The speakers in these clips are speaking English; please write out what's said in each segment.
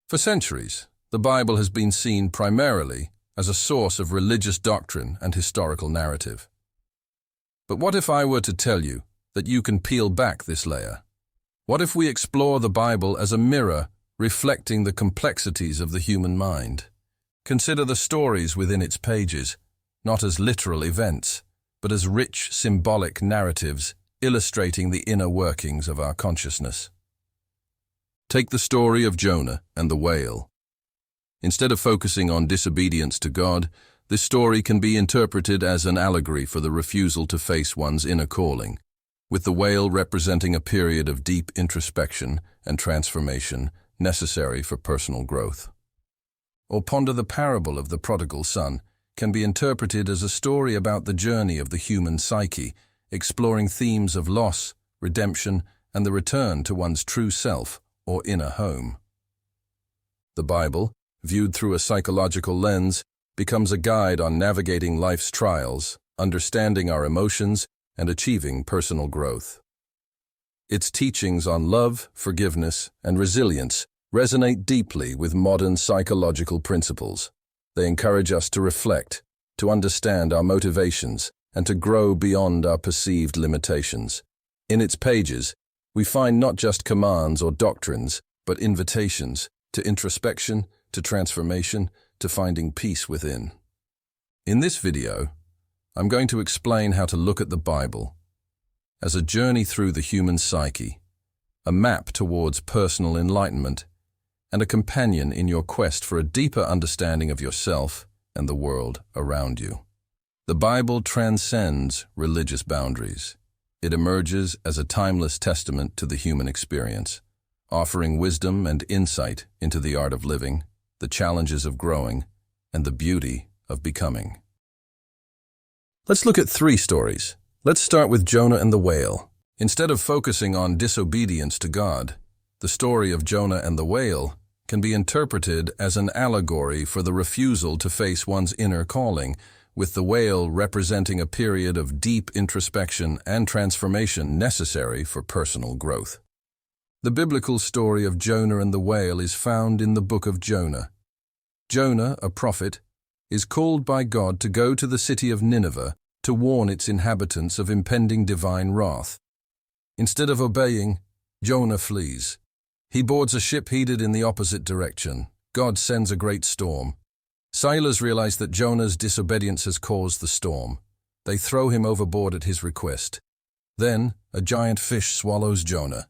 For centuries, the Bible has been seen primarily as a source of religious doctrine and historical narrative. But what if I were to tell you that you can peel back this layer? What if we explore the Bible as a mirror reflecting the complexities of the human mind? Consider the stories within its pages, not as literal events, but as rich symbolic narratives illustrating the inner workings of our consciousness. Take the story of Jonah and the whale. Instead of focusing on disobedience to God, this story can be interpreted as an allegory for the refusal to face one's inner calling, with the whale representing a period of deep introspection and transformation necessary for personal growth. Or ponder the parable of the prodigal son can be interpreted as a story about the journey of the human psyche, exploring themes of loss, redemption, and the return to one's true self or inner home. The Bible, viewed through a psychological lens, becomes a guide on navigating life's trials, understanding our emotions, and achieving personal growth. Its teachings on love, forgiveness, and resilience resonate deeply with modern psychological principles. They encourage us to reflect, to understand our motivations, and to grow beyond our perceived limitations. In its pages, we find not just commands or doctrines, but invitations to introspection, to transformation, to finding peace within. In this video, I'm going to explain how to look at the Bible as a journey through the human psyche, a map towards personal enlightenment, and a companion in your quest for a deeper understanding of yourself and the world around you. The Bible transcends religious boundaries. It emerges as a timeless testament to the human experience, offering wisdom and insight into the art of living, the challenges of growing, and the beauty of becoming. Let's look at 3 stories. Let's start with Jonah and the whale. Instead of focusing on disobedience to God, the story of Jonah and the whale can be interpreted as an allegory for the refusal to face one's inner calling, with the whale representing a period of deep introspection and transformation necessary for personal growth. The biblical story of Jonah and the whale is found in the book of Jonah. Jonah, a prophet, is called by God to go to the city of Nineveh to warn its inhabitants of impending divine wrath. Instead of obeying, Jonah flees. He boards a ship headed in the opposite direction. God sends a great storm. Sailors realize that Jonah's disobedience has caused the storm. They throw him overboard at his request. Then, a giant fish swallows Jonah.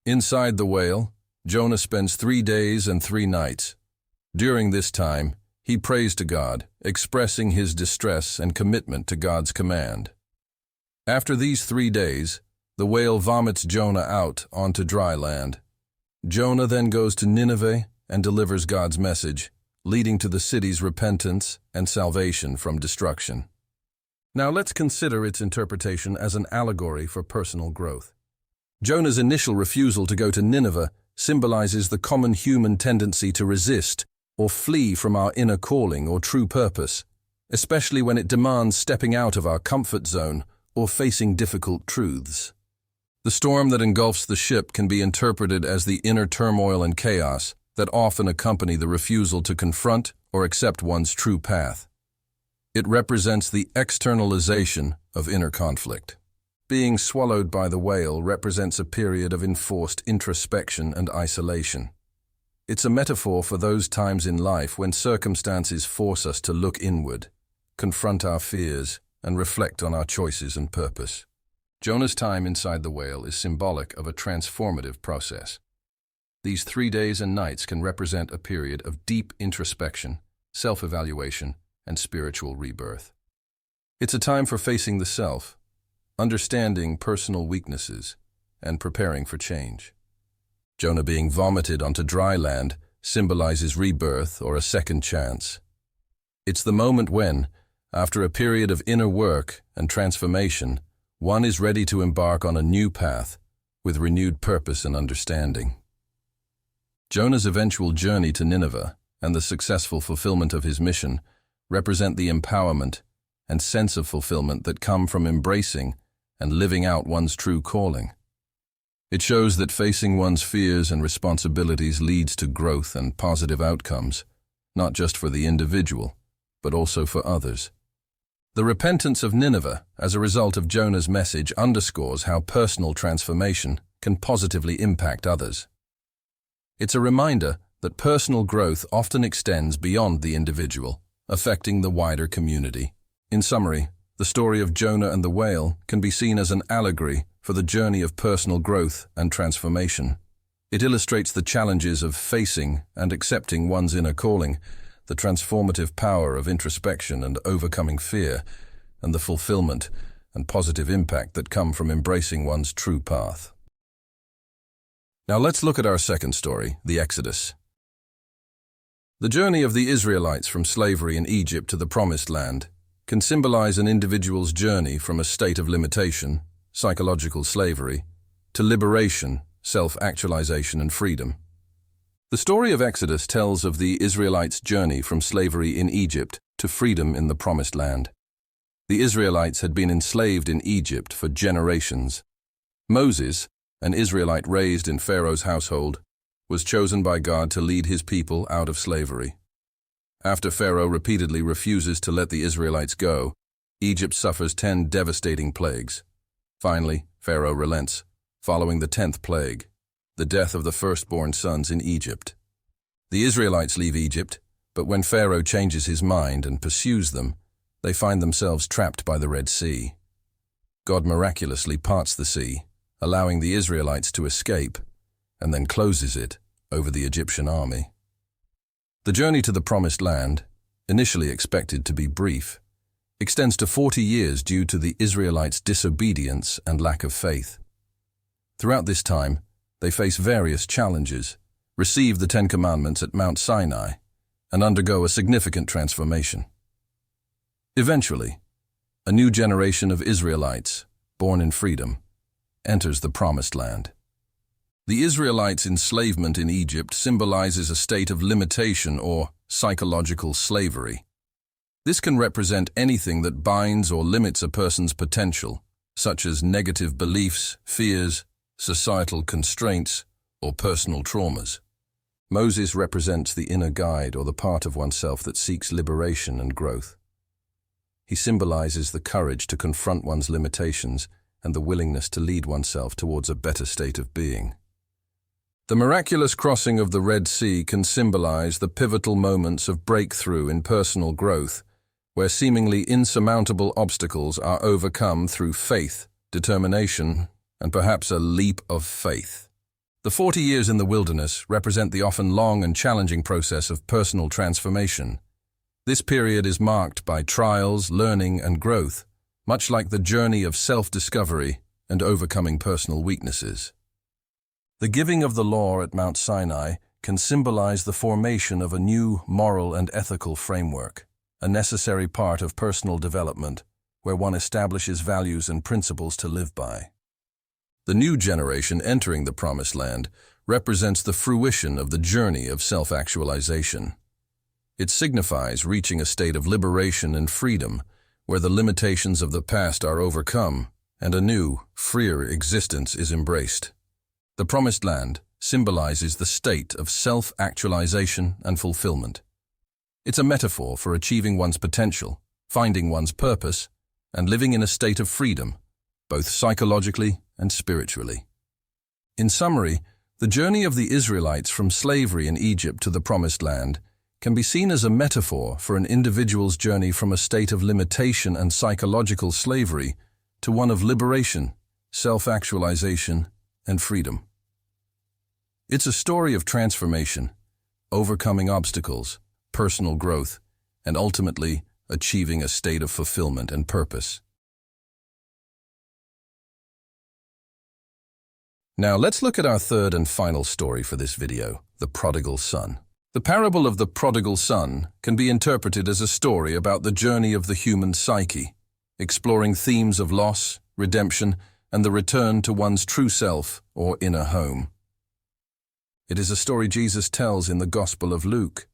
Inside the whale, Jonah spends 3 days and 3 nights. During this time, he prays to God, expressing his distress and commitment to God's command. After these 3 days, the whale vomits Jonah out onto dry land. Jonah then goes to Nineveh and delivers God's message, leading to the city's repentance and salvation from destruction. Now let's consider its interpretation as an allegory for personal growth. Jonah's initial refusal to go to Nineveh symbolizes the common human tendency to resist or flee from our inner calling or true purpose, especially when it demands stepping out of our comfort zone or facing difficult truths. The storm that engulfs the ship can be interpreted as the inner turmoil and chaos that often accompany the refusal to confront or accept one's true path. It represents the externalization of inner conflict. Being swallowed by the whale represents a period of enforced introspection and isolation. It's a metaphor for those times in life when circumstances force us to look inward, confront our fears, and reflect on our choices and purpose. Jonah's time inside the whale is symbolic of a transformative process. These 3 days and nights can represent a period of deep introspection, self-evaluation, and spiritual rebirth. It's a time for facing the self, understanding personal weaknesses, and preparing for change. Jonah being vomited onto dry land symbolizes rebirth or a second chance. It's the moment when, after a period of inner work and transformation, one is ready to embark on a new path with renewed purpose and understanding. Jonah's eventual journey to Nineveh and the successful fulfillment of his mission represent the empowerment and sense of fulfillment that come from embracing and living out one's true calling. It shows that facing one's fears and responsibilities leads to growth and positive outcomes, not just for the individual, but also for others. The repentance of Nineveh as a result of Jonah's message underscores how personal transformation can positively impact others. It's a reminder that personal growth often extends beyond the individual, affecting the wider community. In summary, the story of Jonah and the whale can be seen as an allegory for the journey of personal growth and transformation. It illustrates the challenges of facing and accepting one's inner calling, the transformative power of introspection and overcoming fear, and the fulfillment and positive impact that come from embracing one's true path. Now let's look at our second story, the Exodus. The journey of the Israelites from slavery in Egypt to the Promised Land can symbolize an individual's journey from a state of limitation, psychological slavery, to liberation, self-actualization, and freedom. The story of Exodus tells of the Israelites' journey from slavery in Egypt to freedom in the Promised Land. The Israelites had been enslaved in Egypt for generations. Moses, an Israelite raised in Pharaoh's household, was chosen by God to lead his people out of slavery. After Pharaoh repeatedly refuses to let the Israelites go, Egypt suffers 10 devastating plagues. Finally, Pharaoh relents, following the 10th plague, the death of the firstborn sons in Egypt. The Israelites leave Egypt, but when Pharaoh changes his mind and pursues them, they find themselves trapped by the Red Sea. God miraculously parts the sea, allowing the Israelites to escape, and then closes it over the Egyptian army. The journey to the Promised Land, initially expected to be brief, extends to 40 years due to the Israelites' disobedience and lack of faith. Throughout this time, they face various challenges, receive the 10 Commandments at Mount Sinai, and undergo a significant transformation. Eventually, a new generation of Israelites, born in freedom, enters the Promised Land. The Israelites' enslavement in Egypt symbolizes a state of limitation or psychological slavery. This can represent anything that binds or limits a person's potential, such as negative beliefs, fears, societal constraints, or personal traumas. Moses represents the inner guide or the part of oneself that seeks liberation and growth. He symbolizes the courage to confront one's limitations and the willingness to lead oneself towards a better state of being. The miraculous crossing of the Red Sea can symbolize the pivotal moments of breakthrough in personal growth, where seemingly insurmountable obstacles are overcome through faith, determination, and perhaps a leap of faith. The 40 years in the wilderness represent the often long and challenging process of personal transformation. This period is marked by trials, learning, and growth, much like the journey of self-discovery and overcoming personal weaknesses. The giving of the law at Mount Sinai can symbolize the formation of a new moral and ethical framework, a necessary part of personal development where one establishes values and principles to live by. The new generation entering the Promised Land represents the fruition of the journey of self-actualization. It signifies reaching a state of liberation and freedom where the limitations of the past are overcome and a new, freer existence is embraced. The Promised Land symbolizes the state of self-actualization and fulfillment. It's a metaphor for achieving one's potential, finding one's purpose, and living in a state of freedom, both psychologically and spiritually. In summary, the journey of the Israelites from slavery in Egypt to the Promised Land can be seen as a metaphor for an individual's journey from a state of limitation and psychological slavery to one of liberation, self-actualization, and freedom. It's a story of transformation, overcoming obstacles, personal growth, and ultimately achieving a state of fulfillment and purpose. Now let's look at our third and final story for this video, the prodigal son. The parable of the prodigal son can be interpreted as a story about the journey of the human psyche, exploring themes of loss, redemption, and the return to one's true self or inner home. It is a story Jesus tells in the Gospel of Luke.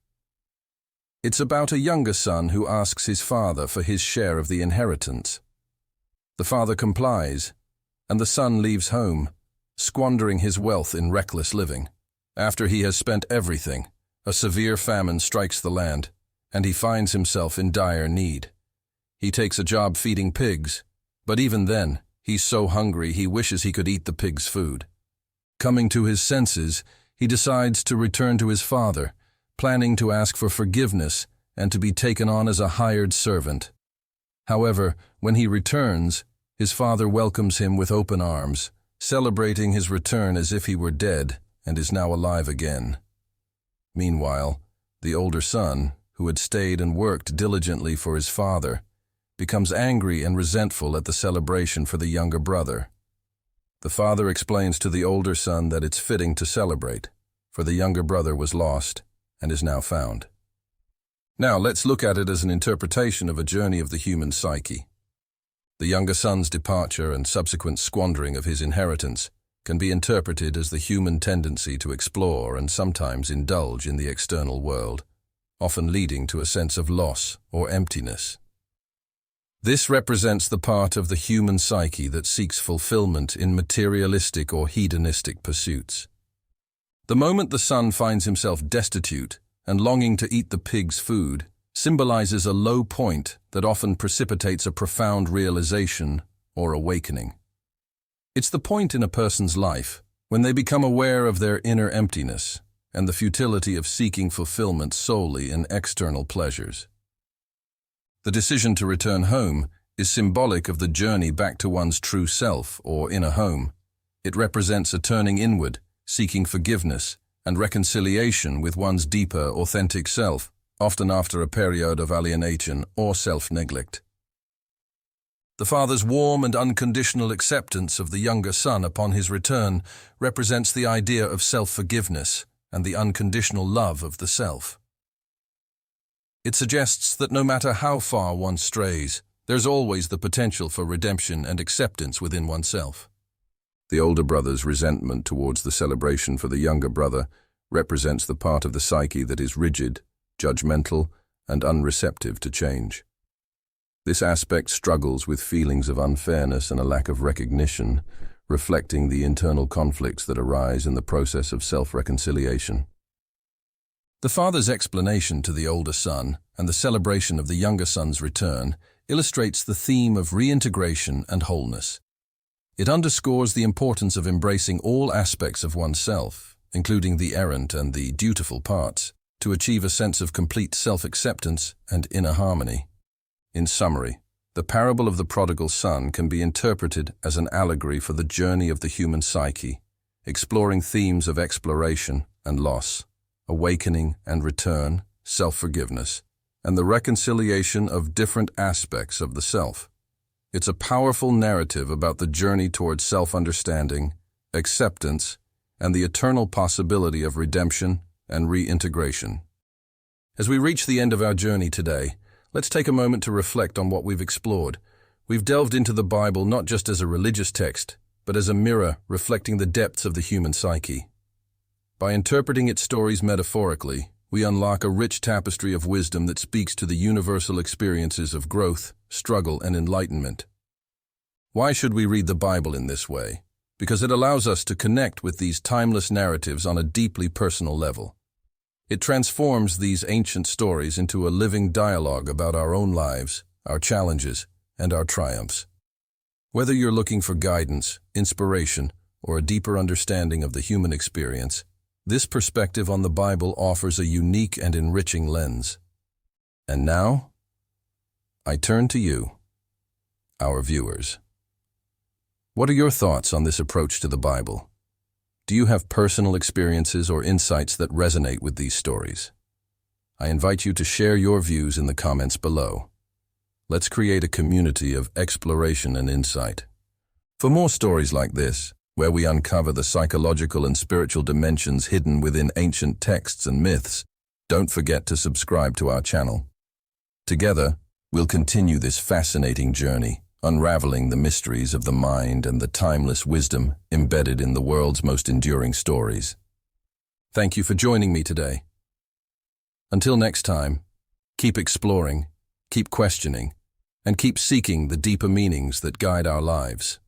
It's about a younger son who asks his father for his share of the inheritance. The father complies, and the son leaves home, squandering his wealth in reckless living. After he has spent everything, a severe famine strikes the land, and he finds himself in dire need. He takes a job feeding pigs, but even then, he's so hungry he wishes he could eat the pigs' food. Coming to his senses, he decides to return to his father, planning to ask for forgiveness and to be taken on as a hired servant. However, when he returns, his father welcomes him with open arms, celebrating his return as if he were dead and is now alive again. Meanwhile, the older son, who had stayed and worked diligently for his father, becomes angry and resentful at the celebration for the younger brother. The father explains to the older son that it's fitting to celebrate, for the younger brother was lost and is now found. Now let's look at it as an interpretation of a journey of the human psyche. The younger son's departure and subsequent squandering of his inheritance can be interpreted as the human tendency to explore and sometimes indulge in the external world, often leading to a sense of loss or emptiness. This represents the part of the human psyche that seeks fulfillment in materialistic or hedonistic pursuits. The moment the son finds himself destitute and longing to eat the pig's food symbolizes a low point that often precipitates a profound realization or awakening. It's the point in a person's life when they become aware of their inner emptiness and the futility of seeking fulfillment solely in external pleasures. The decision to return home is symbolic of the journey back to one's true self or inner home. It represents a turning inward, seeking forgiveness and reconciliation with one's deeper, authentic self, often after a period of alienation or self-neglect. The father's warm and unconditional acceptance of the younger son upon his return represents the idea of self-forgiveness and the unconditional love of the self. It suggests that no matter how far one strays, there's always the potential for redemption and acceptance within oneself. The older brother's resentment towards the celebration for the younger brother represents the part of the psyche that is rigid, judgmental, and unreceptive to change. This aspect struggles with feelings of unfairness and a lack of recognition, reflecting the internal conflicts that arise in the process of self-reconciliation. The father's explanation to the older son and the celebration of the younger son's return illustrates the theme of reintegration and wholeness. It underscores the importance of embracing all aspects of oneself, including the errant and the dutiful parts, to achieve a sense of complete self-acceptance and inner harmony. In summary, the parable of the prodigal son can be interpreted as an allegory for the journey of the human psyche, exploring themes of exploration and loss, awakening and return, self-forgiveness, and the reconciliation of different aspects of the self. It's a powerful narrative about the journey towards self-understanding, acceptance, and the eternal possibility of redemption and reintegration. As we reach the end of our journey today, let's take a moment to reflect on what we've explored. We've delved into the Bible not just as a religious text, but as a mirror reflecting the depths of the human psyche. By interpreting its stories metaphorically, we unlock a rich tapestry of wisdom that speaks to the universal experiences of growth, struggle, and enlightenment. Why should we read the Bible in this way? Because it allows us to connect with these timeless narratives on a deeply personal level. It transforms these ancient stories into a living dialogue about our own lives, our challenges, and our triumphs. Whether you're looking for guidance, inspiration, or a deeper understanding of the human experience, this perspective on the Bible offers a unique and enriching lens. And now, I turn to you, our viewers. What are your thoughts on this approach to the Bible? Do you have personal experiences or insights that resonate with these stories? I invite you to share your views in the comments below. Let's create a community of exploration and insight. For more stories like this, where we uncover the psychological and spiritual dimensions hidden within ancient texts and myths, don't forget to subscribe to our channel. Together, we'll continue this fascinating journey, unraveling the mysteries of the mind and the timeless wisdom embedded in the world's most enduring stories. Thank you for joining me today. Until next time, keep exploring, keep questioning, and keep seeking the deeper meanings that guide our lives.